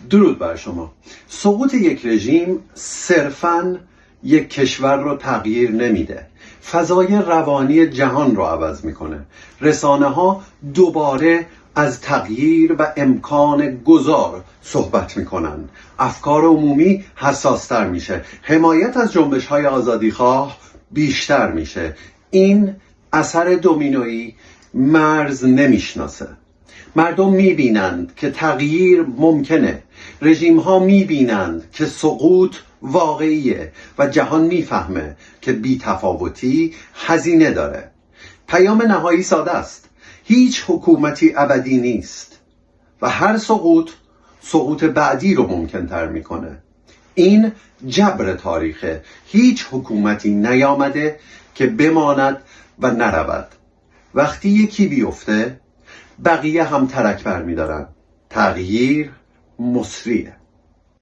درود بر شما. سقوط یک رژیم صرفاً یک کشور رو تغییر نمیده، فضای روانی جهان رو عوض میکنه. رسانه ها دوباره از تغییر و امکان گذار صحبت میکنن. افکار عمومی حساستر میشه، حمایت از جنبش های آزادیخواه بیشتر میشه. این اثر دومینویی مرز نمیشناسه. مردم میبینند که تغییر ممکنه، رژیم ها میبینند که سقوط واقعیه و جهان میفهمه که بی‌تفاوتی هزینه داره. پیام نهایی ساده است: هیچ حکومتی ابدی نیست و هر سقوط بعدی رو ممکن تر میکنه. این جبر تاریخه. هیچ حکومتی نیامده که بماند و نرود. وقتی یکی بیفته بقیه هم ترک بر می‌دارن. تغییر مسریعه.